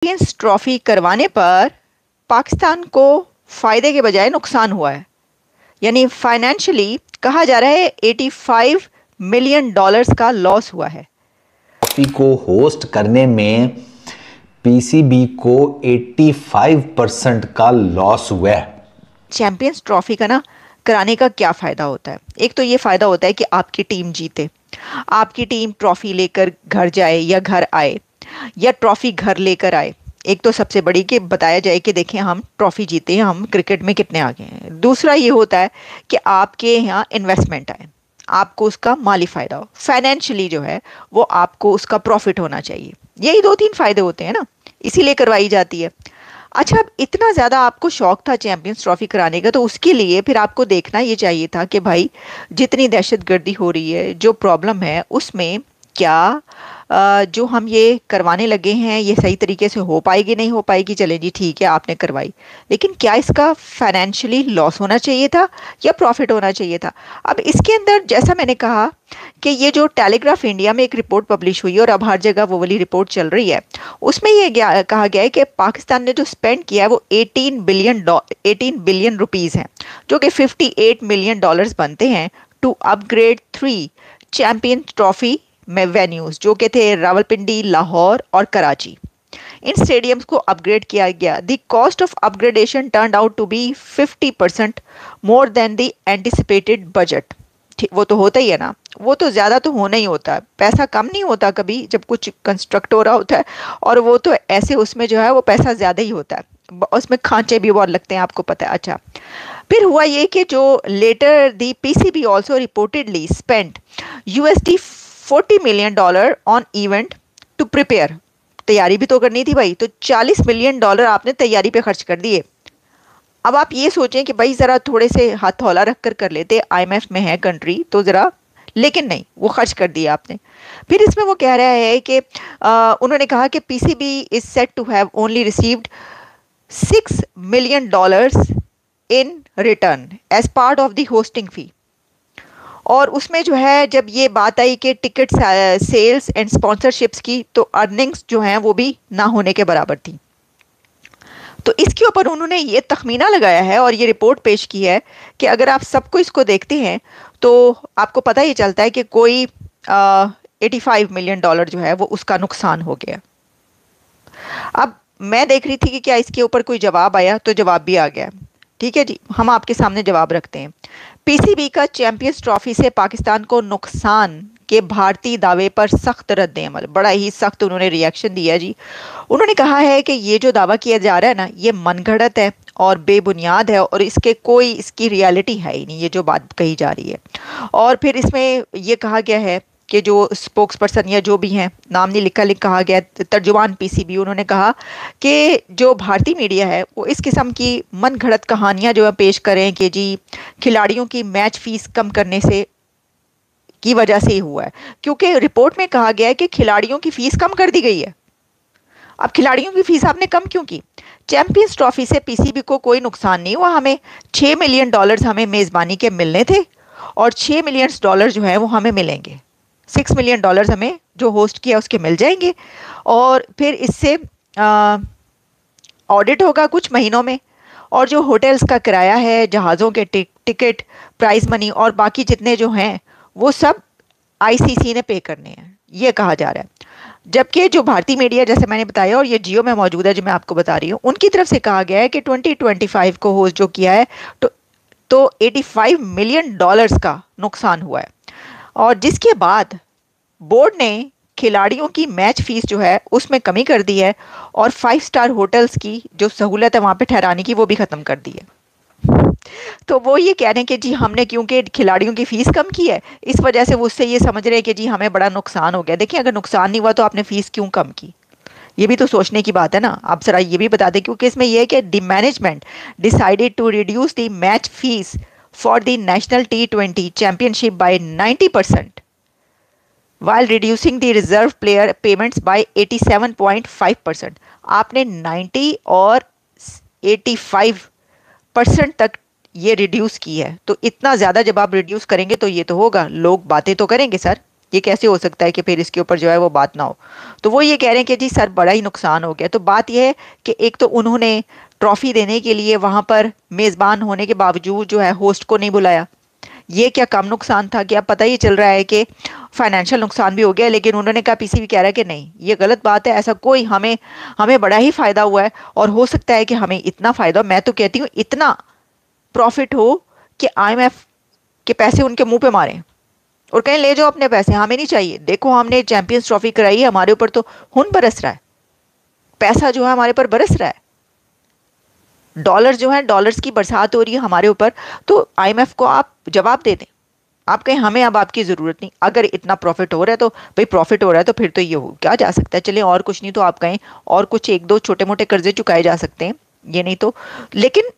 Champions trophy करवाने पर पाकिस्तान को फायदे के बजाय नुकसान हुआ है। यानी फाइनेंशियली कहा जा रहा है 85 मिलियन डॉलर्स का लॉस हुआ है। ट्रॉफी को होस्ट करने में पीसीबी को 85% का लॉस हुआ है। चैंपियंस ट्रॉफी का ना कराने का क्या फायदा होता है? एक तो ये फायदा होता है कि आपकी टीम जीते, आपकी टीम ट्रॉफी लेकर घर जाए या घर आए या ट्रॉफी घर लेकर आए। एक तो सबसे बड़ी कि बताया जाए कि देखें हम ट्रॉफी जीते हैं, हम क्रिकेट में कितने आगे हैं। दूसरा ये होता है कि आपके यहाँ इन्वेस्टमेंट आए, आपको उसका माली फायदा हो, फाइनेंशियली जो है वो आपको उसका प्रॉफिट होना चाहिए। यही दो तीन फायदे होते हैं ना, इसीलिए करवाई जाती है। अच्छा, अब इतना ज़्यादा आपको शौक था चैंपियंस ट्रॉफी कराने का, तो उसके लिए फिर आपको देखना ये चाहिए था कि भाई जितनी दहशतगर्दी हो रही है, जो प्रॉब्लम है, उसमें क्या जो हम ये करवाने लगे हैं ये सही तरीके से हो पाएगी नहीं हो पाएगी। चले जी ठीक है, आपने करवाई, लेकिन क्या इसका फाइनेंशियली लॉस होना चाहिए था या प्रॉफिट होना चाहिए था? अब इसके अंदर जैसा मैंने कहा कि ये जो टेलीग्राफ इंडिया में एक रिपोर्ट पब्लिश हुई और अब हर जगह वो वाली रिपोर्ट चल रही है, उसमें ये कहा गया है कि पाकिस्तान ने जो स्पेंड किया है वो 18 बिलियन रुपीस हैं, जो कि 58 मिलियन डॉलर्स बनते हैं, टू अपग्रेड 3 चैंपियन ट्रॉफी में वेन्यूज, जो कि थे रावलपिंडी, लाहौर और कराची। इन स्टेडियम्स को अपग्रेड किया गया। The cost of upgradation turned out to be 50% more than the anticipated budget. वो तो होता ही है ना, वो तो ज़्यादा तो होना ही होता है, पैसा कम नहीं होता कभी जब कुछ कंस्ट्रक्ट हो रहा होता है, और वो तो ऐसे उसमें जो है वो पैसा ज़्यादा ही होता है, उसमें खांचे भी बहुत लगते हैं, आपको पता है। अच्छा, फिर हुआ ये कि जो later the PCB also reportedly spent USD 40 million dollar on event to prepare. तैयारी भी तो करनी थी भाई, तो 40 मिलियन डॉलर आपने तैयारी पे खर्च कर दिए। अब आप ये सोचें कि भाई ज़रा थोड़े से हाथ हौला रख कर लेते, IMF में है कंट्री तो ज़रा, लेकिन नहीं, वो खर्च कर दिया आपने। फिर इसमें वो कह रहा है कि उन्होंने कहा कि PCB is set to have only received 6 million dollars in return as part of the hosting fee. और उसमें जो है जब ये बात आई कि टिकट सेल्स एंड स्पॉन्सरशिप्स की, तो अर्निंग्स जो हैं वो भी ना होने के बराबर थी। तो इसके ऊपर उन्होंने ये तखमीना लगाया है और ये रिपोर्ट पेश की है कि अगर आप सबको इसको देखते हैं तो आपको पता ही चलता है कि कोई 85 मिलियन डॉलर जो है वो उसका नुकसान हो गया। अब मैं देख रही थी कि क्या इसके ऊपर कोई जवाब आया, तो जवाब भी आ गया। ठीक है जी, हम आपके सामने जवाब रखते हैं। पीसीबी का चैंपियंस ट्रॉफी से पाकिस्तान को नुकसान के भारतीय दावे पर सख्त रद्द-ए-अमल। बड़ा ही सख्त उन्होंने रिएक्शन दिया जी। उन्होंने कहा है कि ये जो दावा किया जा रहा है ना, ये मनगढ़ंत है और बेबुनियाद है, और इसकी रियलिटी है ही नहीं, ये जो बात कही जा रही है। और फिर इसमें ये कहा गया है कि जो स्पोक्स पर्सन या जो भी हैं, नाम नहीं लिखा, कहा गया तर्जुमान पीसीबी, उन्होंने कहा कि जो भारतीय मीडिया है वो इस किस्म की मन घड़त कहानियां जो है पेश करें कि जी खिलाड़ियों की मैच फीस कम करने से की वजह से ही हुआ है, क्योंकि रिपोर्ट में कहा गया है कि खिलाड़ियों की फीस कम कर दी गई है। अब खिलाड़ियों की फीस आपने कम क्यों की? चैंपियंस ट्रॉफी से पीसीबी को कोई नुकसान नहीं हुआ। हमें 6 मिलियन डॉलर्स हमें मेज़बानी के मिलने थे, और 6 मिलियन डॉलर जो है वो हमें मिलेंगे। 6 मिलियन डॉलर्स हमें जो होस्ट किया उसके मिल जाएंगे, और फिर इससे ऑडिट होगा कुछ महीनों में, और जो होटल्स का किराया है, जहाज़ों के टिकट, प्राइज मनी और बाकी जितने जो हैं वो सब आईसीसी ने पे करने हैं, ये कहा जा रहा है। जबकि जो भारतीय मीडिया, जैसे मैंने बताया, और ये जियो में मौजूद है जो मैं आपको बता रही हूँ, उनकी तरफ से कहा गया है कि 2025 को होस्ट जो किया है तो 85 मिलियन डॉलर्स का नुकसान हुआ है, और जिसके बाद बोर्ड ने खिलाड़ियों की मैच फीस जो है उसमें कमी कर दी है, और 5 स्टार होटल्स की जो सहूलत है वहाँ पे ठहराने की वो भी ख़त्म कर दी है। तो वो ये कह रहे हैं कि जी हमने क्योंकि खिलाड़ियों की फीस कम की है, इस वजह से वो उससे ये समझ रहे हैं कि जी हमें बड़ा नुकसान हो गया। देखिए, अगर नुकसान नहीं हुआ तो आपने फीस क्यों कम की? ये भी तो सोचने की बात है ना। आप जरा ये भी बता दें, क्योंकि इसमें यह है कि the management decided to reduce the match fees for the national T20 championship by 90% while reducing the reserve player payments by 87.5%। आपने 90 और 85% तक ये रिड्यूस की है, तो इतना ज़्यादा जब आप रिड्यूस करेंगे तो ये तो होगा, लोग बातें तो करेंगे सर। ये कैसे हो सकता है कि फिर इसके ऊपर जो है वो बात ना हो। तो वो ये कह रहे हैं कि जी सर बड़ा ही नुकसान हो गया। तो बात यह है कि एक तो उन्होंने ट्रॉफी देने के लिए वहां पर मेजबान होने के बावजूद जो है होस्ट को नहीं बुलाया। ये क्या कम नुकसान था? कि अब पता ही चल रहा है कि फाइनेंशियल नुकसान भी हो गया, लेकिन उन्होंने कहा, पीसीबी कह रहा है कि नहीं ये गलत बात है, ऐसा कोई हमें हमें बड़ा ही फायदा हुआ है और हो सकता है कि हमें इतना फायदा, मैं तो कहती हूँ इतना प्रॉफिट हो कि आईएमएफ के पैसे उनके मुंह पे मारें और कहें ले जाओ अपने पैसे, हमें नहीं चाहिए। देखो हमने चैंपियंस ट्रॉफी कराई है, हमारे ऊपर तो खून बरस रहा है, पैसा जो है हमारे ऊपर बरस रहा है, डॉलर जो है डॉलर्स की बरसात हो रही है हमारे ऊपर। तो आईएमएफ को आप जवाब दे दें, आप कहें हमें अब आपकी जरूरत नहीं। अगर इतना प्रॉफिट हो रहा है तो भाई प्रॉफिट हो रहा है तो फिर तो ये हो क्या जा सकता है, चलिए और कुछ नहीं तो आप कहें और कुछ एक दो छोटे मोटे कर्जे चुकाए जा सकते हैं, ये नहीं तो, लेकिन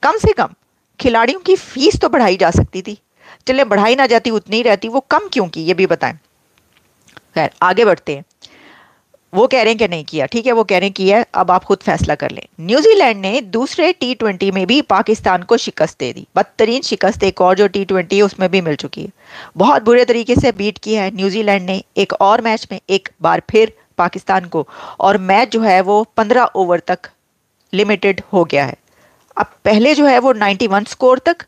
कम से कम खिलाड़ियों की फीस तो बढ़ाई जा सकती थी। चले बढ़ाई ना जाती उतनी ही रहती, वो कम क्यों की ये भी बताएं। खैर आगे बढ़ते हैं। वो कह रहे हैं कि नहीं किया, ठीक है वो कह रहे हैं किया है, अब आप खुद फैसला कर लें। न्यूजीलैंड ने दूसरे टी20 में भी पाकिस्तान को शिकस्त दे दी, बदतरीन शिकस्त एक और जो टी20 है उसमें भी मिल चुकी है। बहुत बुरे तरीके से बीट किया है न्यूजीलैंड ने एक और मैच में एक बार फिर पाकिस्तान को, और मैच जो है वो 15 ओवर तक लिमिटेड हो गया है। अब पहले जो है वो 91 स्कोर तक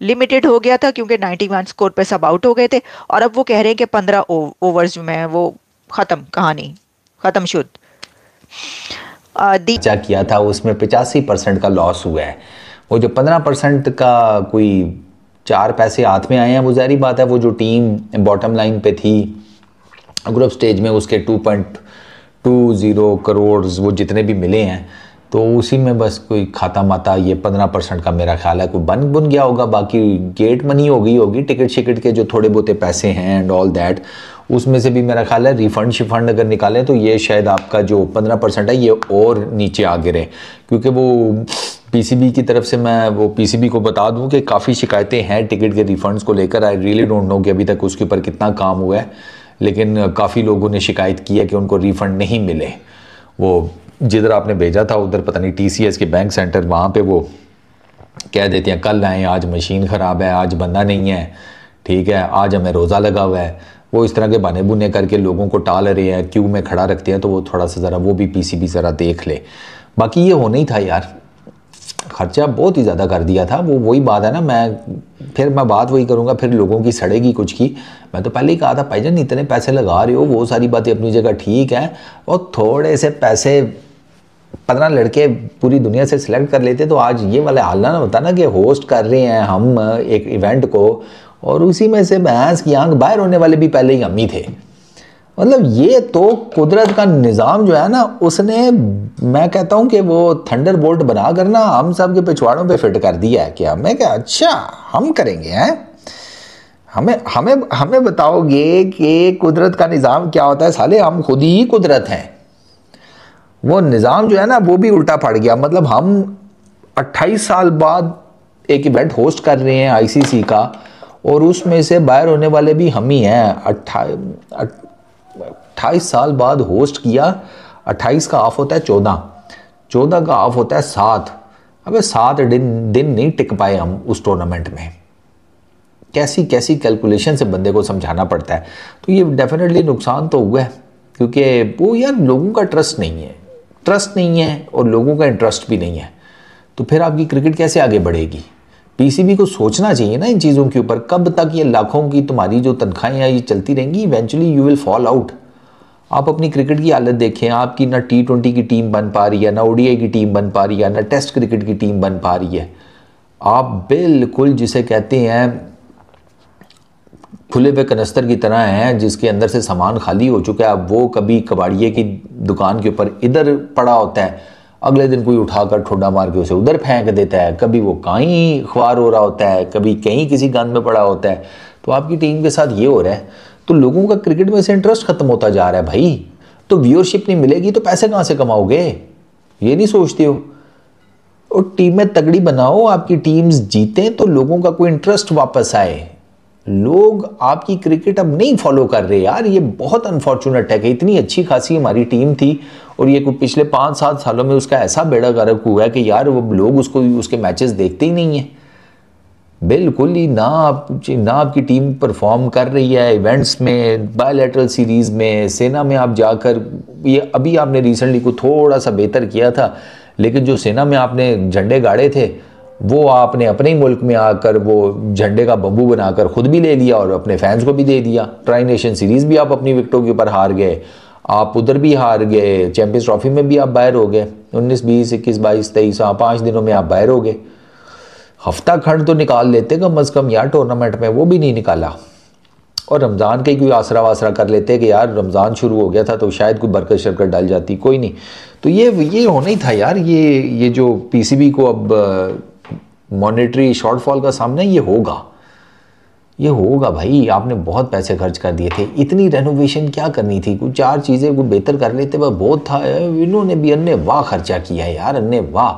लिमिटेड हो गया था क्योंकि 91 स्कोर पे सब आउट हो गए थे, और अब वो कह रहे हैं कि 15 ओवर्स में वो खत्म, कहानी खत्म शुद्ध। किया था उसमें 85% का लॉस हुआ है। वो जो 15% का कोई 4 पैसे हाथ में आए हैं वो ज़ाहिर बात है, वो जो टीम बॉटम लाइन पे थी ग्रुप स्टेज में उसके 2.20 करोड़ वो जितने भी मिले हैं, तो उसी में बस कोई खाता माता ये 15% का मेरा ख्याल है कोई बन गया होगा। बाकी गेट मनी होगी टिकट शिकट के जो थोड़े बहुते पैसे हैं एंड ऑल दैट, उसमें से भी मेरा ख्याल है रिफंड शिफंड अगर निकालें तो ये शायद आपका जो 15% है ये और नीचे आ गिरे। क्योंकि वो पीसीबी की तरफ से, मैं वो पीसीबी को बता दूं कि काफ़ी शिकायतें हैं टिकट के रिफंड्स को लेकर। आई रियली डोंट नो कि अभी तक उसके ऊपर कितना काम हुआ है, लेकिन काफ़ी लोगों ने शिकायत की है कि उनको रिफ़ंड नहीं मिले। वो जिधर आपने भेजा था उधर पता नहीं टीसीएस के बैंक सेंटर, वहाँ पे वो कह देते हैं कल आएँ, आज मशीन ख़राब है, आज बंदा नहीं है, ठीक है, आज हमें रोज़ा लगा हुआ है। वो इस तरह के बहाने बुने करके लोगों को टाल रहे हैं, क्यू में खड़ा रखते हैं। तो वो थोड़ा सा ज़रा वो भी पीसीबी ज़रा देख ले। बाकी ये होना ही था यार, खर्चा बहुत ही ज़्यादा कर दिया था। वो वही बात है ना, मैं बात वही करूँगा, फिर लोगों की सड़ेगी कुछ की। मैं तो पहले ही कहा था भाईजान इतने पैसे लगा रहे हो, वो सारी बातें अपनी जगह ठीक है, और थोड़े से पैसे 15 लड़के पूरी दुनिया से सिलेक्ट कर लेते तो आज ये वाला हाल ना होता ना कि होस्ट कर रहे हैं हम एक इवेंट को और उसी में से भैंस की आंख बाहर होने वाले भी पहले ही हम ही थे। मतलब ये तो कुदरत का निज़ाम जो है ना, उसने, मैं कहता हूँ कि वो थंडर बोल्ट बना कर ना हम सब के पिछवाड़ों पे फिट कर दिया है। क्या मैं क्या अच्छा हम करेंगे हैं, हमें हमें हमें बताओगे कि कुदरत का निज़ाम क्या होता है? साले हम खुद ही कुदरत हैं। वो निज़ाम जो है ना वो भी उल्टा पड़ गया। मतलब हम 28 साल बाद एक इवेंट होस्ट कर रहे हैं आईसीसी का, और उसमें से बाहर होने वाले भी हम ही हैं। 28 साल बाद होस्ट किया, 28 का ऑफ होता है 14 का ऑफ होता है 7। अबे 7 दिन नहीं टिक पाए हम उस टूर्नामेंट में। कैसी कैसी कैलकुलेशन से बंदे को समझाना पड़ता है। तो ये डेफिनेटली नुकसान तो हुआ है, क्योंकि वो यार लोगों का ट्रस्ट नहीं है और लोगों का इंटरेस्ट भी नहीं है। तो फिर आपकी क्रिकेट कैसे आगे बढ़ेगी? पीसीबी को सोचना चाहिए ना इन चीज़ों के ऊपर। कब तक ये लाखों की तुम्हारी जो तनख्वाहें हैं ये चलती रहेंगी? Eventually you will fall out. आप अपनी क्रिकेट की हालत देखें, आपकी ना T20 की टीम बन पा रही है, ना ओडीआई की टीम बन पा रही है, ना टेस्ट क्रिकेट की टीम बन पा रही है। आप बिल्कुल जिसे कहते हैं खुले हुए कनस्तर की तरह हैं जिसके अंदर से सामान खाली हो चुका है। अब वो कभी कबाड़िए की दुकान के ऊपर इधर पड़ा होता है, अगले दिन कोई उठाकर ठोडा मार के उसे उधर फेंक देता है। कभी वो कहीं ख्वार हो रहा होता है, कभी कहीं किसी गंद में पड़ा होता है। तो आपकी टीम के साथ ये हो रहा है। तो लोगों का क्रिकेट में से इंटरेस्ट खत्म होता जा रहा है भाई। तो व्यूअरशिप नहीं मिलेगी तो पैसे कहाँ से कमाओगे? ये नहीं सोचते हो? और टीमें तगड़ी बनाओ, आपकी टीम्स जीतें तो लोगों का कोई इंटरेस्ट वापस आए। लोग आपकी क्रिकेट अब नहीं फॉलो कर रहे यार। ये बहुत अनफॉर्चुनेट है कि इतनी अच्छी खासी हमारी टीम थी और ये पिछले 5-7 सालों में उसका ऐसा बेड़ा गर्क हुआ है कि यार वो लोग उसके मैचेस देखते ही नहीं है। बिल्कुल ही ना आपकी टीम परफॉर्म कर रही है इवेंट्स में, बायलैटरल सीरीज़ में, सेना में आप जाकर, ये अभी आपने रिसेंटली को थोड़ा सा बेहतर किया था, लेकिन जो सेना में आपने झंडे गाड़े थे वो आपने अपने ही मुल्क में आकर वो झंडे का बम्बू बनाकर खुद भी ले लिया और अपने फैंस को भी दे दिया। ट्राई नेशन सीरीज़ भी आप अपनी विकेटों के ऊपर हार गए, आप उधर भी हार गए, चैंपियंस ट्रॉफी में भी आप बाहर हो गए, 19, 20, 21, 22, 23, 5 दिनों में आप बाहर हो गए। हफ्ता खंड तो निकाल लेते कम अज़ कम यार टूर्नामेंट में, वो भी नहीं निकाला। और रमज़ान का ही कोई आसरा वासरा कर लेते कि यार रमज़ान शुरू हो गया था तो शायद कोई बरकत शरकत डाल जाती, कोई नहीं। तो ये होना ही था यार। ये जो पीसीबी को अब मॉनेटरी शॉर्टफॉल का सामना ये होगा भाई। आपने बहुत पैसे खर्च कर दिए थे, इतनी रेनोवेशन क्या करनी थी, कुछ 4 चीज़ें कुछ बेहतर कर लेते वह बहुत था। इन्होंने भी अन्ने वाह खर्चा किया है यार, अन्ने वाह,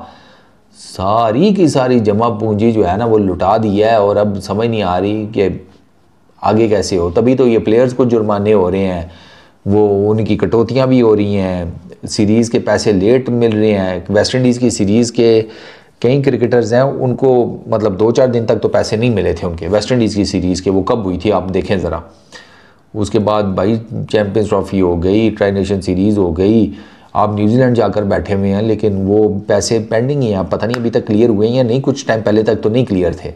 सारी की सारी जमा पूंजी जो है ना वो लुटा दी है। और अब समझ नहीं आ रही कि आगे कैसे हो। तभी तो ये प्लेयर्स को जुर्माने हो रहे हैं, वो उनकी कटौतियाँ भी हो रही हैं, सीरीज़ के पैसे लेट मिल रहे हैं। वेस्ट इंडीज़ की सीरीज़ के कई क्रिकेटर्स हैं उनको मतलब 2-4 दिन तक तो पैसे नहीं मिले थे उनके। वेस्ट इंडीज़ की सीरीज़ के वो कब हुई थी आप देखें ज़रा। उसके बाद भाई चैंपियंस ट्रॉफी हो गई, ट्राई नेशन सीरीज़ हो गई, आप न्यूजीलैंड जाकर बैठे हुए हैं, लेकिन वो पैसे पेंडिंग ही हैं। आप पता नहीं अभी तक क्लियर हुए हैं या नहीं, कुछ टाइम पहले तक तो नहीं क्लियर थे।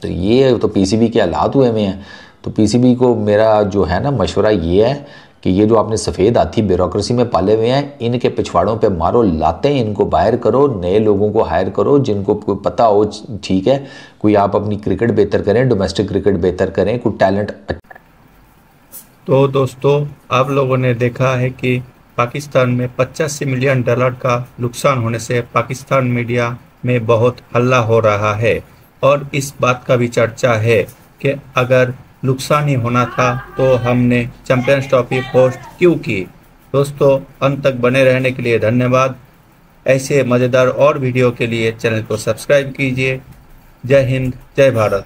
तो ये तो पीसीबी के हालात हुए हुए हैं। तो पीसीबी को मेरा जो है ना मशवरा ये है कि ये जो आपने सफ़ेद हाथी ब्यूरोक्रेसी में पाले हुए हैं, इनके पिछवाड़ों पे मारो लाते, इनको बाहर करो, नए लोगों को हायर करो जिनको कोई पता हो। ठीक है, कोई आप अपनी क्रिकेट बेहतर करें, डोमेस्टिक क्रिकेट बेहतर करें, कोई टैलेंट। तो दोस्तों, आप लोगों ने देखा है कि पाकिस्तान में $85 मिलियन का नुकसान होने से पाकिस्तान मीडिया में बहुत हल्ला हो रहा है और इस बात का भी चर्चा है कि अगर नुकसान ही होना था तो हमने चैंपियंस ट्रॉफी होस्ट क्यों की। दोस्तों, अंत तक बने रहने के लिए धन्यवाद। ऐसे मज़ेदार और वीडियो के लिए चैनल को सब्सक्राइब कीजिए। जय हिंद, जय भारत।